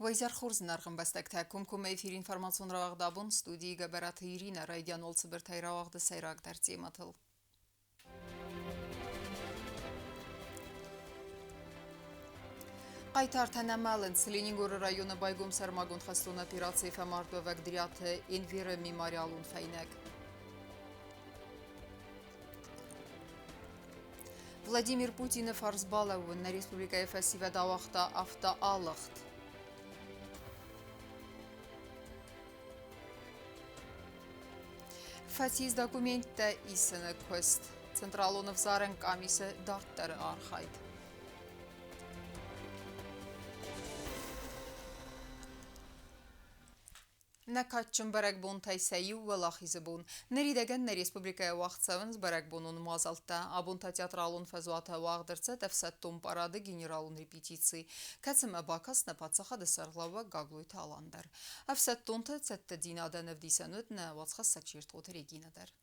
Վայզյար խորզն արխմբաստակ թակում կոմեյֆիր ինформацион րավաղդաբուն ստուդիի գաբարաթը իրինը ռայդյան ոլցը բրթայ րավաղդը սայրակ դարձի մատıl. Qaytar tənəməlin Leninqor rayonu Baygum Sərmagun xəstun operasiya fəmardı və qdiriyyatı Envira Memorialun fəynək. Vladimir Putin'ı Farzbalov'un na Respublikaya fəsivə davaqda avta alıqd. Fəsiz dokumentdə isini köst. Centralonov zarın kamisi dartları arxaydı. Nəkatçın bərəqbun təysəyi və laxizibun. Nəridəgən nə Respublikaya vaxtsavınız bərəqbunun mazaltda. Abunta teatralun fəzuata vaxdırca təfsəttun paradı generalun repetisi. Kətsimə bakas nə patsaxadı sərlava qaqluyta alandar. Əfsəttunta çətdə dinada nəvdisənöd nə vatsxas saçirt otu reginədər.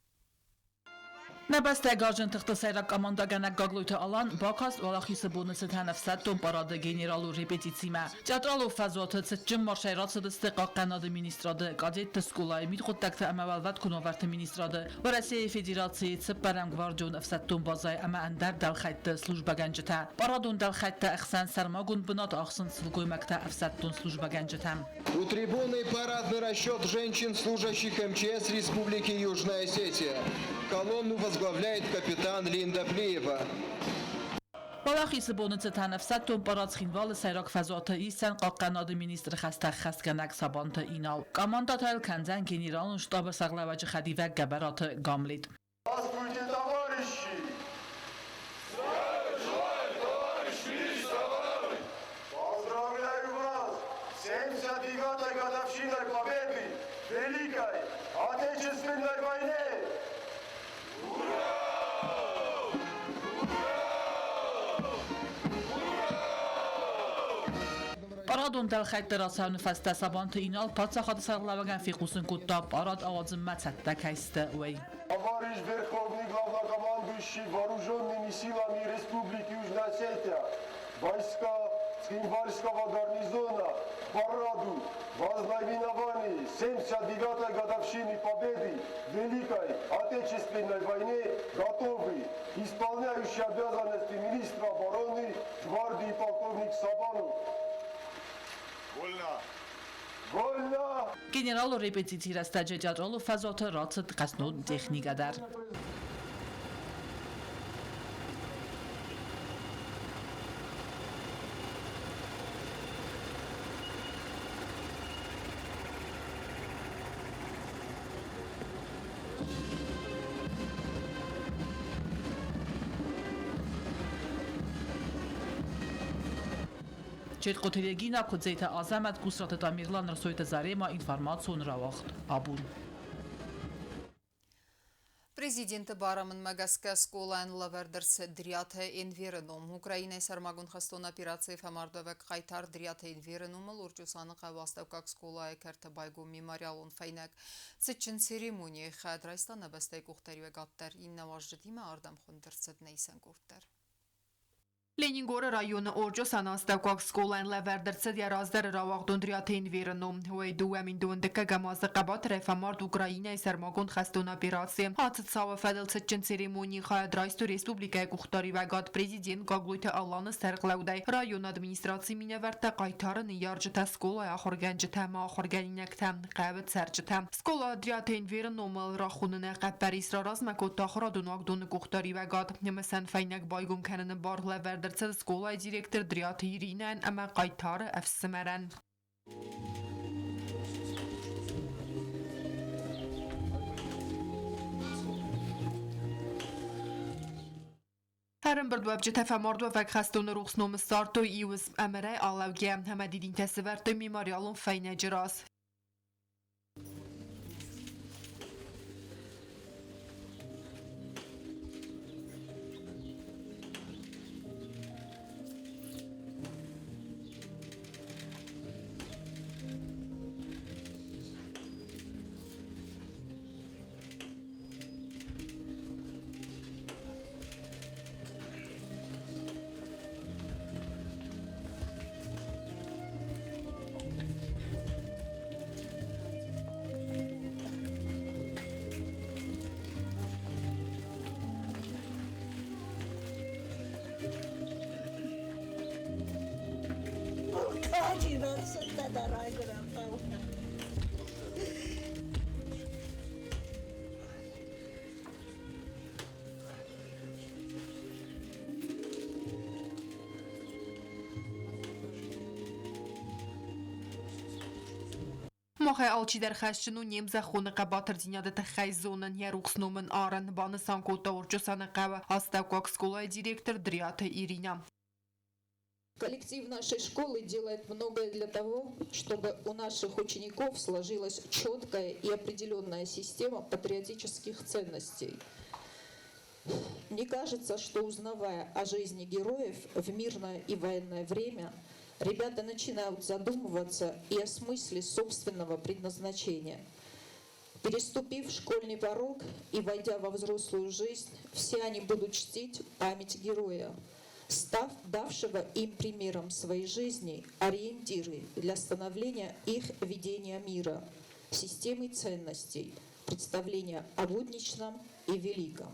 Նպաստե գարժն թղթասայրակ կամանդագանակ գագլույթը ալան, բակաս վալախիսը բոնսը թանավսատ տոն պարադը գեներալու ռեպետիցիմը։ Ճատրալով ֆազոտը ծճմ մարշայրացը դստե կաղկանադը մինիստրադը, կադետը սկոլայի միդխոտակտը ամավալվատ կունովարդը մինիստրադը, Վարասիայի ֆեդերացիի ծպարան գվարջոն əfsat տոն բազայ ամա əndər դալխայտը սլուժբագանջտա։ Պարադոն դալխայտը əxsən սարմագուն բնատ աղսın սլգոյմակտա əfsat տոն службаганջտա։ У трибуны парадный расчет женщин, служащих МЧС Республики Южная Осетия. Колонну возглавляет капитан Линда Плиева. Վալախիսը բոնıցը թանավսատ տոն պարած խինվալը սայրակ ֆազոտը իսան կաղկանադը մինիստրը խաստախ խաստկանակ սաբանտը ինալ։ Կամանդատայլ կանձան գեներալն շտաբը սաղլավաջը խադիվակ գաբարատը գամլիտ։ Здравствуйте, товарищи! Поздравляю вас! 79-й годовщиной победы в Великой Отечественной войне! Պարադոն դալխայտ դրասավնը ֆաստա սաբանտը ինալ պարծախատը սաղլավագան ֆիխուսն կուտա պարադ աղածն մացատտակ հայստը ուեյ։ Товарищ Верховный Главнокомандующий Вооруженными силами Республики Южная Осетия, войска Цхинвальского гарнизона, параду, вознаменований 79-й годовщины победы в Великой Отечественной войне готовы исполняющий обязанности министра обороны гвардии полковник Сабанов. Вольно! Вольно! Գեներալը ռեպետիցիրա ստաջը ճատրալը ֆազոտը ռացը տկասնոտ տեխնիկադար։ Չետ կոթերեգինա կոձեյթը ազամատ կուսրատը տամիրլան ռսոյթը զարեմա ինվարմացիոն ռավաղտ աբուն։ Президенты Барамын Магаска сколайн лавердерс дряте Энвереном. Украина сармагун хастон операции фамардовек қайтар дряте Энвереном лурчусаны қавастав сколай карта байгу мемориалун файнак. Цычин церемонии хадрайстан абастай кухтари гаттар инна важдима ардам хундерсет нейсен куртар. Leninqor rayonu Orjo sanastaqaq skolayn laverdrtsed yarazder ravaqdon driatein vernom hoy duamin dondika gamazda qabat reformard Ukraina sermagon xaston operasiya hatsat sava fadalsatchin seremoniyi xadraistu respublikaya quxtari vagat prezident Gagluita Allanı serqlavday rayon administrasiya mineverta qaytarın yarjıta skolaya axorganjita ma axorgalinaktam qabat sarjita skola driatein vernom raxununa qaparis razmakot taxradun aqdon quxtari vagat nemasan faynak baygum kanını bar laverdr سکولای دیرکتر دریات ایرینن اما قایتار افسمرن. هرم بردواب جت فمارد و خستون روخسنوم سارتو ایوز امره آلاوگیم همه دیدین تصورت میماریالون فین جراس. Один сюда дорога полна. Մոխե ալչի դեր խաշչնու նեմզա խունը բաթրդինյադը խայզոնն երուքսնումն արն բանը սանկոտա օրջոսանը կավը հաստակوակ սկոլայի դիրեկտոր Դրիաթը Իրինա Коллектив нашей школы делает многое для того, чтобы у наших учеников сложилась четкая и определенная система патриотических ценностей. Мне кажется, что узнавая о жизни героев в мирное и военное время, ребята начинают задумываться и о смысле собственного предназначения. Переступив школьный порог и войдя во взрослую жизнь, все они будут чтить память героя, став давшего им примером своей жизни ориентиры для становления их видения мира, системы ценностей, представления о будничном и великом.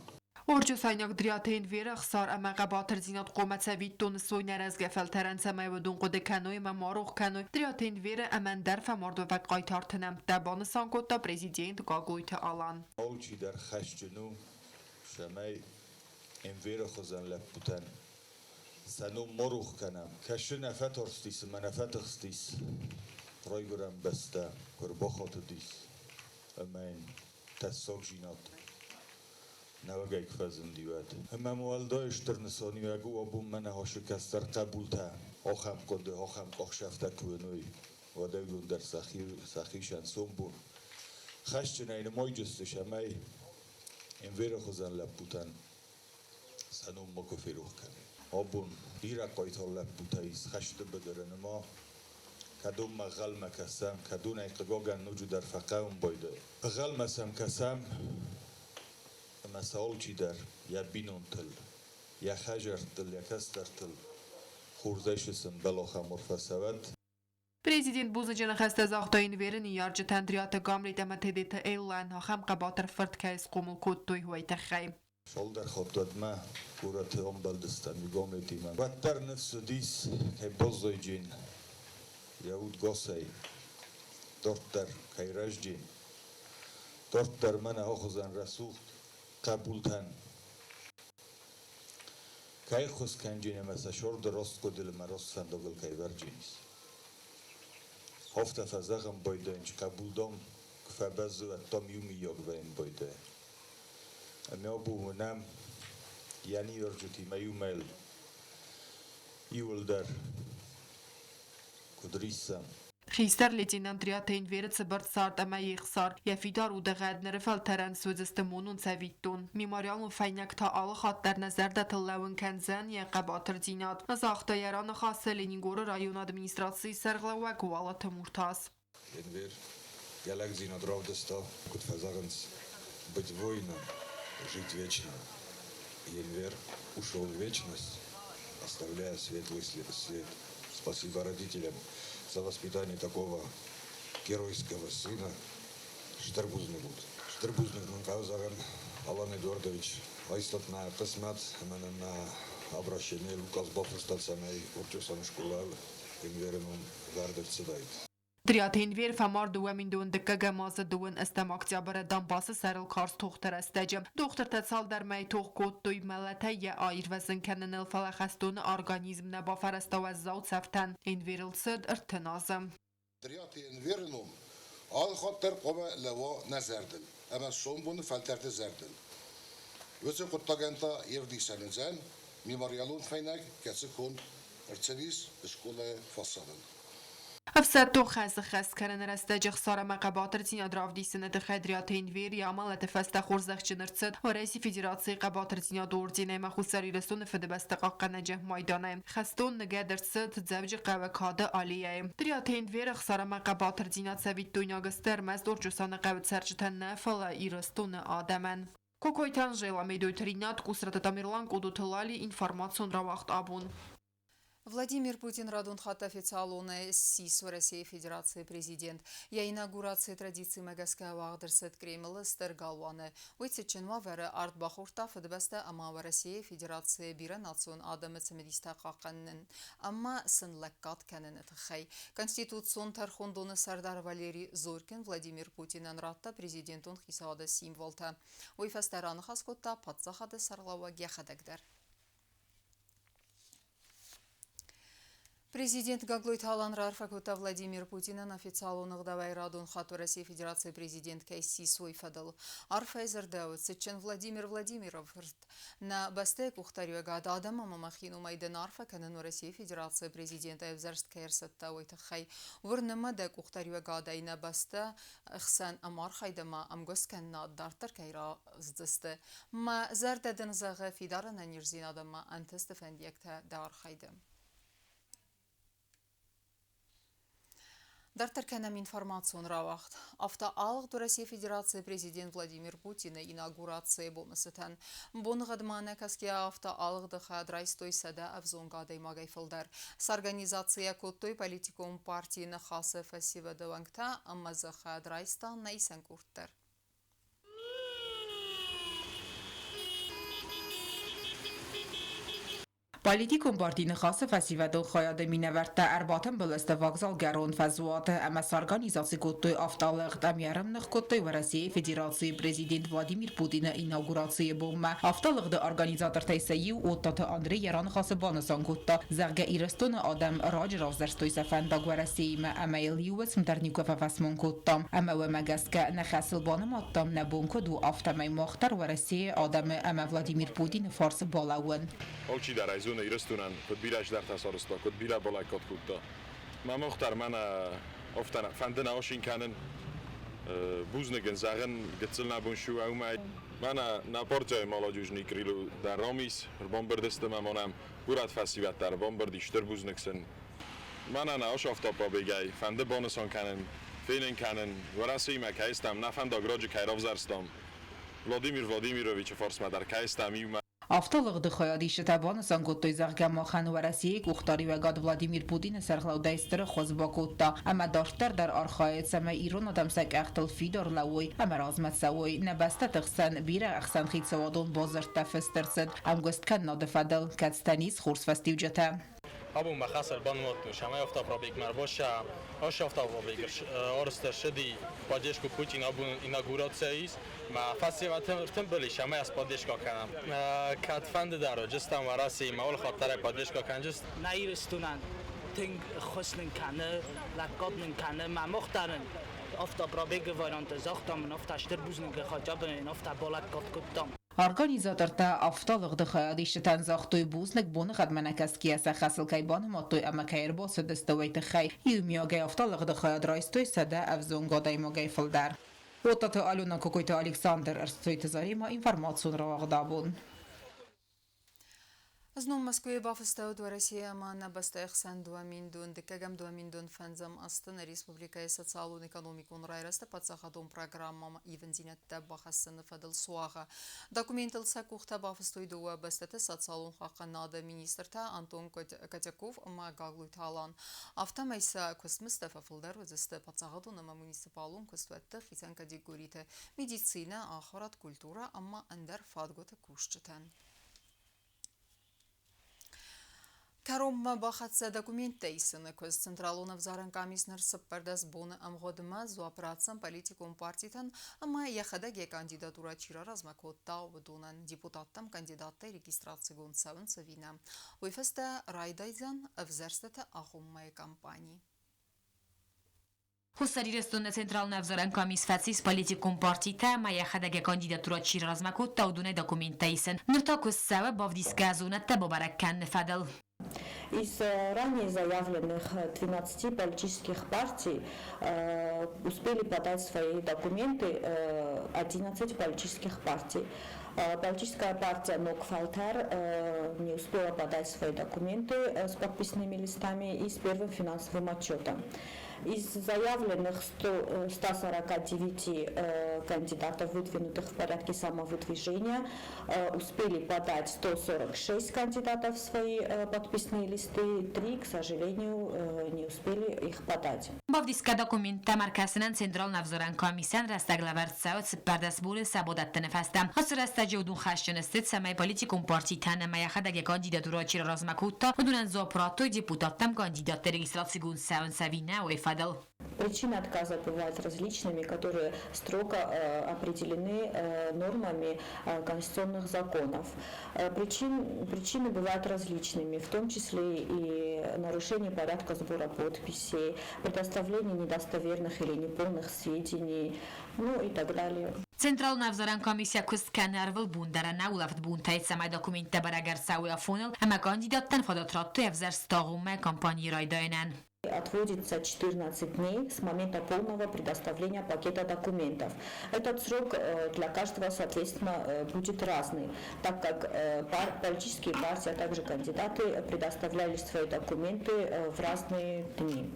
Օրջոսայնակ դրիաթեին վերախ սար ամաղա բաթրդինատ կոմացավիտ տոնը սոյներ ազգեֆել թերանցամայ վդուն կոդե կանոյ մամարող կանոյ դրիաթեին վերը ամեն դարֆ ամորդվակ կայթարթնամ դաբանը սանկոտա պրեզիդենտ գագույթը ալան Olçi der xəşcinu şəməy envera xozan ləpbutan Sanu moruq kanam Kəşin əfət orstis, mən əfət xstis Roy görəm bəstə, qırbaxatı dis Əməyin təssaq jinat نوگای کفازم دیواد. اما موالدایش در نسانی و گو ابو من هاشکستر قبول تا آخم قده آخم آخشفته کوینوی و دیون در سخیشان سومبون. خشت نین مای جستش امای این ویر خوزن لبوتن سنوم مکفیروخ کنی. ابون ایرا قایتال لبوتاییس خشت بدرن ما کدوم مغل مکسم کدون ایقگاگن نوجو در فقهم بایده. غل مسم کسم مسائل چی در یا بینون تل یا خجر تل یا کستر تل خورزش اسم بلاخ مرفسوت Պրեզիդենտ Բուզաջանը խստազաղթային վերն իարջը տանդրիատը գամրիտ ամաթեդետը էլլան հախամ կաբատր ֆրտքայս կոմլ կոտտոյ հույթախայ شال در خطوت ما کورت هم بلدستان میگم من بدتر نفس دیس که بازوی جین یهود گاسی دورتر کیرش جین دورتر من آخوزن رسوخت قبولتن که خوز کنجینه مثل شور درست کدل مراست فندقل که برجینیست هفته فزاقم بایده اینچ قبول دام که بزو اتام یومی یاگ بین بایده اما ابو منم یعنی یرجوتی میومل یول در کدریسم Խիստար լեյտենանտ դրիաթեին վերը ծբրտ սարտ ամա եղսար եֆիդար ու դղադները ֆալտարան սոզստմոնուն ցավիտուն միմարիալն ֆայնակ թա ալը խատտարնա զարդաթ լավն կանզան եყաբաթր դինատ նազախտայարանը խասել ինգորը ռայոն ադմինիստրացիի սերղլավա գուալաթը մուրթաս Enver Galaxy Надравдоста Кутфазаганс быть воином, жить вечно. Enver ушел в вечность, оставляя светлый свет. Спасибо родителям за воспитание такого геройского сына. Штербузный буд. Штербузный Манкаузаган Алан Эдуардович. Айстатна Касмат, на обращение Лукас Бафустацамей Урчусан школа Enver'in Вардерцедайт. Դրիաթեին վեր ֆամար դուամին դուն դկա գամազը դուն աստամ օկտոբրը դամբասը սարել քարս թողտր աստեջը դոկտոր տացալ դարմայ թող կոտոյ մալաթա յա այրվազն կաննել ֆալախաստոն օրգանիզմնա բաֆարաստավազաու ցավտան ինվերլսդ ըրտնազը Դրիաթի Enver'in al xatter qoma lava nazardil ama son bunu falterte zardil Özü kuttaganta yevdi sanızan mimaryalun faynak katsikon Erçelis şkola fasadın Afsatto xas karen rastej xsara maqabatr tinadravdi sene xadriatin ver yamal tefasta xorzaqchinirtsed Horasi Federatsiya qabatr tinadordine maxusari resun fedebasta qaqqanaje maydana xaston negadertsed zavji qavakada aliye Driatin ver xsara maqabatr tinat savittoynagastar mazdorjusana qavtsarjtan nafala irastone adaman Kokoytan jela medoytrinat kusrata tamirlan kudutlali informatsiyon ravaqt abun Владимир Путин радунхат официалуне СИС в России Федерации президент. Я инаугурации традиции Мегаская Вагдерсет Кремля Стергалване. Уйцеченва вере арт бахурта федбесте ама в России Федерации бира национ адамец медиста қақаннен. Ама сын леккат кәненет хай. Конституцион тархондоны Сардар Валерий Зоркин Владимир Путинен ратта президентун хисада символта. Уйфестераны хаскотта патсахады сарлава гяхадагдер. Президент Гаглой Таланрар Факута Владимир Путин официально давай радун хату России Федерации президент Кейси свой фадал. Арфайзер Даут Сечен Владимир Владимиров на басте кухтарю гада адама махину майдан арфа канану России Федерации президента Эвзерст Кейрсетта уйтахай. Вырнема да кухтарю гада и на басте хсан амар хайдама амгосканна дартар Кейра здасте. Ма зардаден зага фидара на нирзин адама антестефендиекта дар хайдам. Дартарканам информацион равахт. Автоалг до России Федерации президент Владимир Путин инаугурации бонусетан. Бонгадмана каския автоалг дыха драйстой сада авзонгадай магайфылдар. С организация коттой политикум партии на хасы фасива давангта аммазаха драйста найсан курттар. Политикум партийны хасы фасивадон хаяды минаверта арбатан баласта вокзал гарон фазвуаты амас организации коттой авталык тамярымных коттой в России Федерации президент Владимир Путин инаугурации бомма авталыгды организатор тайсаю оттаты Андрей Яран хасы банасан котта зарга ирестона адам раджи равзарстой сафанда в России ма амайл ювес мдарников фасмон коттам ама магаска нахасыл банам оттам набунко ду автомай мохтар в России адамы ама Владимир Путин фарс балауын. Ирстунан код бираш дар тасарста код бира балай код кутта ма мохтар мана офтана фандена ошин канен бузнеген заген гетzelna bun shu aumai mana na portjay молодежный крилу дар ромис бомбардеста мамонам гурат фасиват дар бомбардиштер бузнекsen mana na osh автопа бегай фанде бонусон канен фейнен канен вараси ма кайстам на фанда гроджи кайровзарстам Владимир Владимирович форсма дар кайстам има Автолыгды хаядише табаны санготтой заргама хан в России кухтари вегад Владимир Путин сархлаудайстыры хозбакутта ама даштар дар архаец ама ирон адамсак ахтал фидор лавой ама размат савой набаста тахсан бира ахсан хит савадон базарта фестерсед ам госткан надфадал кадстанис хурс фастивжата ابو مخاص البانوت شما يافتا برابيك مربوشا اش يافتا برابيك اورستر شدي باديشكو بوتين ابو اناغوراتسيس ما فاسيوات تمبلي شما اس باديشكو كانم كات فند دارو جستم وراسي ما اول خاطر باديشكو كان جست نايرستونان تنگ خسنن كانه لاقدن كانه ما مختارن افتا برابيك وارانت زاختم افتا شتر بوزن خاجابن افتا بالات كوتكوتام Organizatorta автолыгды хаядиштан захтой бузник боны хадманакаскияса хасылкай баны маттой амакайр босы дестовайты хай юмиогай автолыгды хаядрайстой сада авзонгадай могай фылдар. Отаты Алена Кокойта Александр арстойты зарима информацион равагдабун. Зном Москве бафыстауд в России ама на бастаях сан 2 миндун декагам 2 миндун фанзам астана республикая социалун экономикун райраста подсахадун программам ивензинетта бахассаны фадыл суаға. Документалса кухта бафыстойдуа бастаты социалун хақанады министрта Антон Котяков ама гаглуй талан. Автомайса космыста фафылдар вазысты подсахадун ама муниципалун костуатты хисан категорийты медицина, ахарат, культура ама андар фадгота кушчытан. Каромма бахатса документейсыны көз централунов заран комиссар сыппардас боны амгодыма зуапрацам политикум партитан ама яхадаге кандидатура чира размакотта обдунан депутаттам кандидаттай регистрация гонсавын савина. Уйфеста райдайзан авзерстата ахуммай кампании. Хуссарирестон централна взоран комисфацис политикум партита мая хадаге кандидатура чира размакотта одуне документейсен. Нуртакус сава бавдиска зонатта бобараккан фадал. Из ранее заявленных 12 политических партий успели подать свои документы 11 политических партий. Политическая партия Нокфалтер не успела подать свои документы с подписными листами и с первым финансовым отчетом. Из заявленных 149 кандидатов, выдвинутых в порядке самовыдвижения, успели подать 146 кандидатов свои подписные листы, 3, к сожалению, не успели их подать. Bavdiska dokumenta markasının Central Navzoran Komisiyan rastaglavertsa od perdesbul sabodat nefestem. Hasrasta udun khashnestit samay politikum partitana mayakhadage kandidatura chira razmakutta udunan zoprato депутатам кандидаты регистрации саун савина у эфадал. Причины отказа бывают различными, которые строго определены нормами конституционных законов. Причины бывают различными, в том числе и нарушение порядка сбора подписей, предоставление недостоверных или неполных сведений, ну и так далее. Central Navzoran Komisja Kuskanarval bundara naulaft buntait samay dokumenta baragar sauya funel, ama kandidattan fadotrattu evzer stagumme kampanyi rajdainan. Отводится 14 дней с момента полного предоставления пакета документов. Этот срок для каждого, соответственно, будет разный, так как политические партии, а также кандидаты предоставляли свои документы в разные дни.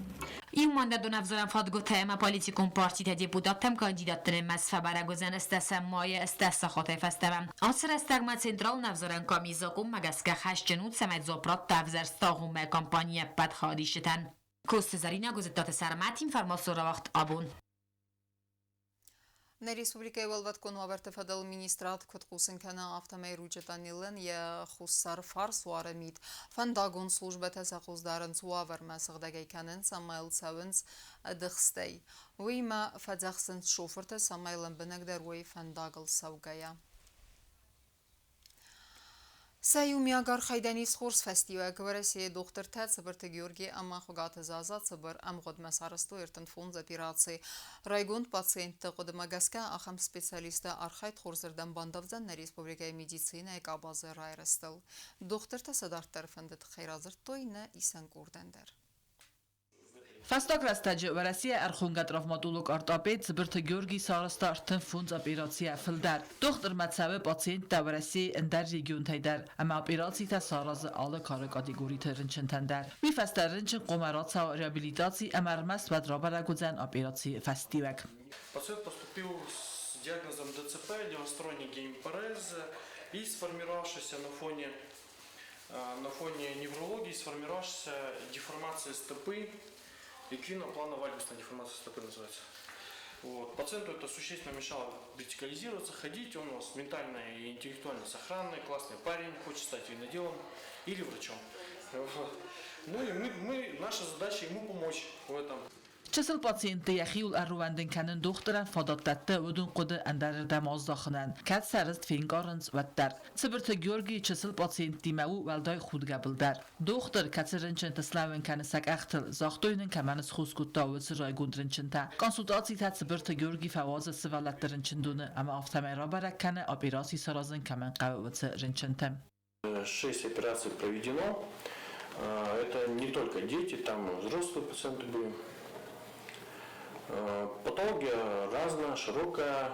این مانده دو نفذارم فادگوته اما پالیتیکون پارتیت دیپوداتم کاندیداتن مصفه برگوزن استسم مایه استسا خاطف استمم آسر استگما سنترال نفذارن کامیزاقوم مگسکه خشجنود سمت زوپرات تفزر ستاغوم کمپانی پد خادیشتن کوست زرینا گزدات سرمت informació وقت آبون На республикայի Վալվատկոն ավերտը ֆադալ մինիստրատ քտխուսնքանա ավտամեյրուջտանիլն խուսար ֆարս ուարեմիտ ֆանդագոն службата սախուզդարն ծուավեր մասղդագայքանն Սամայլ Սավնց դխստեյ ուիմա ֆաձախսնց շոֆրտը Սամայլն բնագդար ուի ֆանդագլ սավգայա Սայումիագար խայդանիս խորս ֆեստիվա գվարեսի դոկտոր թաց բրտը Գյորգի ամախոգատը զազատ ծբր ամղոդ մասարստու երտն ֆոնդ զապիրացի ռայգոնդ պացիենտը գոդմագասկա ախամ սպեցիալիստը արխայտ խորզրդան բանդավձան ռեսպուբլիկայի մեդիցինա եկաբազը ռայրստել դոկտոր թասը դարտար ֆնդդ խայրազրտոյնը իսան կուրդենդեր Fastag rastacı veresiye Erxunga travmatolog ortoped Zbirte Georgi Sarastartın fund operatsiya fildar. Doktor metsebe pasient da veresi ender region tayder. Ama operasi ta sarazı alı kare kategori terinçin tender. Vi fasterinçin qomarat sa реабилитации эмармас ва драбара гузен операции фестивек. Пациент поступил с диагнозом ДЦП, левосторонний гемипарез и сформировавшийся на фоне неврологии сформировавшаяся деформация стопы. Эквинопланово-вальгусная деформация стопы называется. Вот. Пациенту это существенно мешало вертикализироваться, ходить. Он у нас ментально и интеллектуально сохранный, классный парень, хочет стать виноделом или врачом. Вот. Ну и наша задача ему помочь в этом. چسل پاسینتی یخیول اروندن کنن دختران فدادته ودون قد اندر دماز داخنن کد سرست فینگارنز و در سبرت گیورگی چسل پاسینتی مو ولدای خود قبل در دختر کترنچن تسلاون کنن سگ اختل زاختوینن کمانس خوز کتا و سرای گندرنچن تا کنسولتاسی تا سبرت گیورگی فواز سوالت درنچن دونه اما افتمه را برک کنه اپیراسی سرازن کمان قوت رنچن تم 6 операций проведено. Это не только дети, там взрослые пациенты были. Патология разная, широкая.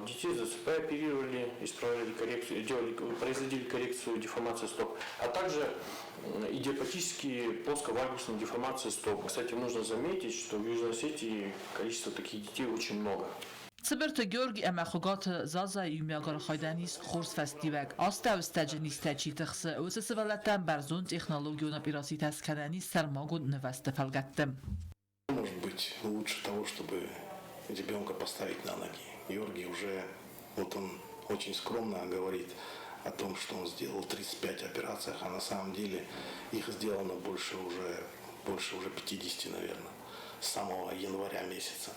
Детей ЗЦП оперировали, исправляли коррекцию, производили коррекцию деформации стоп, а также идиопатические плоско-вальгусные деформации стоп. Кстати, нужно заметить, что в Южной Осетии количество таких детей очень много. سبرت گیورگی امخوگات زازا یومیاگار خایدانیس خورس فستیوک آستا و استجنیسته چی تخصه و سوالتن برزون تکنولوژی و نپیراسی تسکنانی سرماگون نوسته فلگتم. Может быть, лучше того, чтобы ребенка поставить на ноги. Георгий уже, вот он очень скромно говорит о том, что он сделал 35 операций, а на самом деле их сделано больше уже 50, наверное, с самого января месяца.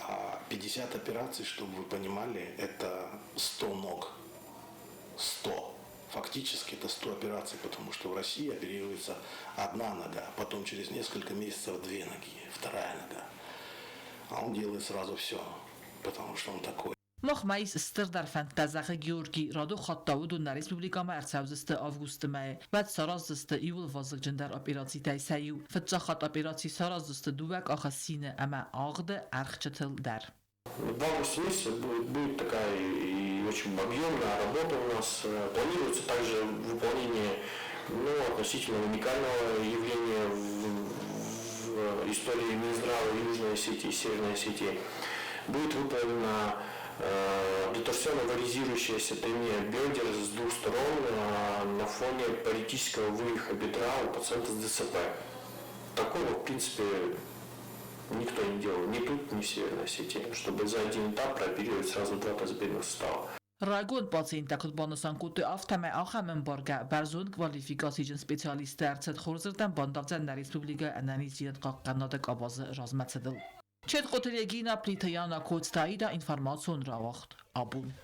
А 50 операций, чтобы вы понимали, это 100 ног. 100. Фактически это 100 операций, потому что в России оперируется одна нога, потом через несколько месяцев 2 ноги, вторая нога. А он делает сразу все, потому что он такой. مخمایس استر در فانتزاخ گیورگی رادو خطاود و نریسپوبلیکا ما ارتساوزست آفگوست مای بعد سرازست ایول وازق جندر اپیراتی تایسایو فتجا خط اپیراتی سرازست دوبک آخسینه اما آغد ارخچتل در В августе месяце будет такая и очень объемная работа у нас. Планируется также выполнение относительно уникального явления в истории Минздрава Южной Осетии и Северной Осетии. Будет выполнена деторсионно-варизирующая стеноза бедер с двух сторон на фоне паритического вывиха бедра у пациента с ДЦП. Такого, в принципе, никто не делал, ни тут, ни в Северной Осетии, чтобы за один этап прооперировать сразу два тазобедренных сустава. Ռայգոն պացիենտակոտ բանոսանկուտի ավթամե ախամեն բարգա բարձուն կվալիֆիկասիջն սպեցիալիստեր ցետ խորզրտան բանդավձան նարիսպուբլիկա անանից իրդ կաղկանատը կաբազը ռազմացդլ Չետ խոտերեգինա պլիթեյանա կոծտայիդա ինվարմացիոն ռավախտ աբուն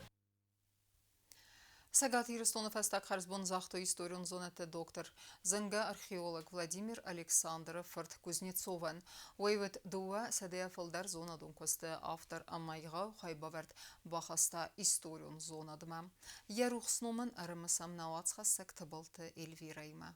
Сагат Ирстонов Астакхарсбон Захто историон зонete доктор Зенга археолог Владимир Александров Форт Кузнецовен Уэйвет дуа садея фолдар зона дункосте автор Амайга Хайбаверт Бахаста историон зона дма Ярухснумен армасам навацха сектабалте Эльвирайма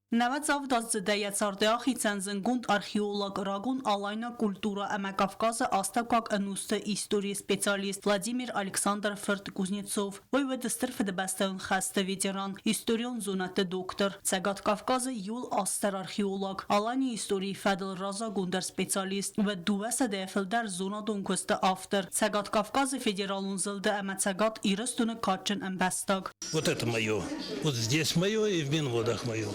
Նավացավ դասդայացարտեախի ցանզնգունդ արխեոլոգ Ռագուն Ալայնա կուլտուրա ամակավկազը աստակակ անուստը истории специалист Владимир Александр Ферт-Кузнецов, воеводстер федебастен хасте ветеран, историон зонате доктор, Цагат Кавказа юл астер археолог, Алани истории федел Раза Гундер специалист, ведувеса дефелдер зона донкосте автор, Цагат Кавказа федералун зылды ама Цагат ирыстуны качен амбастаг. Вот это мое, вот здесь мое и в Минводах мое.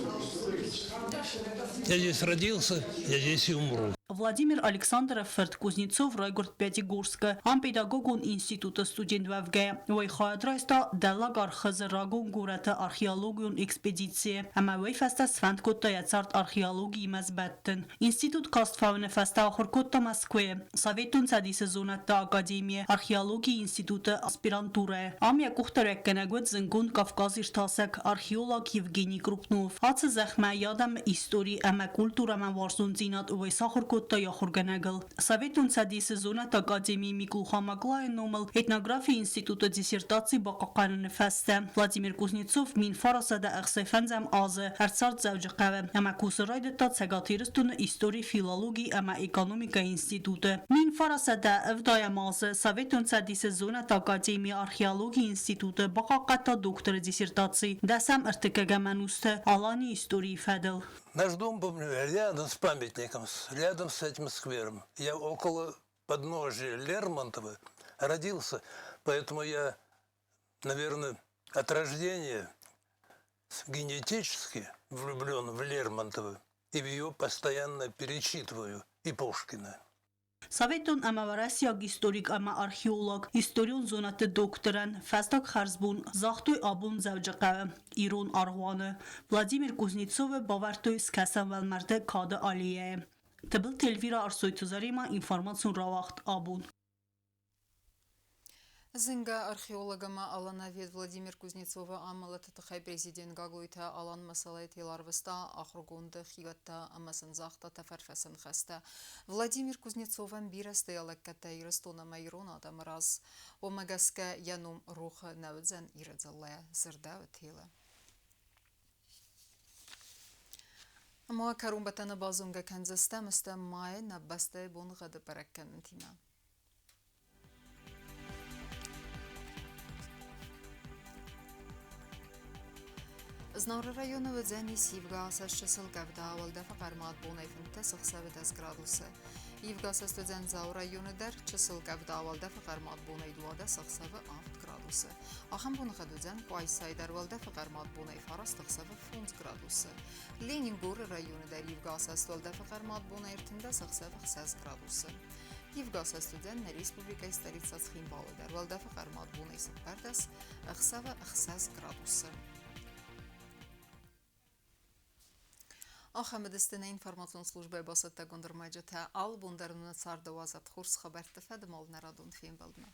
Я здесь родился, я здесь и умру. Владимир Александров Ферт-Кузнецов, Райгород Пятигорска, Ампедагогун института студент ВГ, Вайхадрайста, Далагар Хазарагун Гурата археологион экспедиции, Амавей феста Сванткота Яцарт археологии Мазбаттен, Институт Кастфауне феста Хоркота Москве, Советун Садиса Зоната Академия, археологии института аспирантуры, Амя Кухтареккенегвет Зенгун Кавказиштасек, археолог Евгений Крупнов, Аца Захма Ядам истории Ама культура Маварсун Зинат Увайса Хоркота Яхурганагл. Советун Садиса Зоната Академии Миклуха Маглайн номал этнографии института диссертации Бакакан фесте. Владимир Кузнецов мин фарасада Ахсефензам Азы, Арцарт Завджакаве, Ама Кусарайдата Цагатирстун истории филологии Ама экономика института. Мин фарасада Авдая Азы, Советун Садиса Зоната Академии археологии института Бакаката доктора диссертации. Дасам Артекагаmanуста Алани истории Федел. Наш дом, помню, рядом с памятником, рядом с этим сквером. Я около подножия Лермонтова родился, поэтому я, наверное, от рождения генетически влюблен в Лермонтова и ее постоянно перечитываю, и Пушкина. Советун Амаварасияг историк ама археолог, историон зонаты докторан, Фастак Харзбун, Захтой Абун Завджакаве, Ирон Арваны, Владимир Кузнецове Бавартой Скасан Валмарте Када Алие. Табыл Телвира Арсойтузарима информацион Равахт Абун. Зенга археологама Аланавед Владимир Кузнецова амалата тахай президент Гаглойта Алан Масалайт Еларвеста Ахругунда Хивата Амасанзахта Тафарфасан Хаста Владимир Кузнецова Бирастеяла Катай Ростона Майрона Тамараз Омагаска Янум Руха Навдзан Ирадзале Зердаватила Ама Карумбатана Базунга Канзаста Маста Май Набасте Бунгада Параккантина Знаура района ведзени Сивгаса Шесылгавда Валда Факармат Бунай Финтесах Савитас градусы. Ивгаса студент Зау районы дар Чесылгавда Валда Факармат Бунай Дуада Сахсавы 8 градусы. Ахам Бунха Дудзен Пуайсай дар Валда Факармат Бунай Фарас Тахсавы 5 градусы. Ленингор районы дар Ивгаса Валда Факармат Бунай Иртинда Сахсавы 6 градусы. Ивгаса студент на республика столица Схимбалы дар Валда Факармат Бунай Сапардас Ахсавы 6 градусы. Ахамедистина информационная служба басата гондермаджата ал бундарнуна сардавазат хурс хабар тафад мал нарадун фим балдна.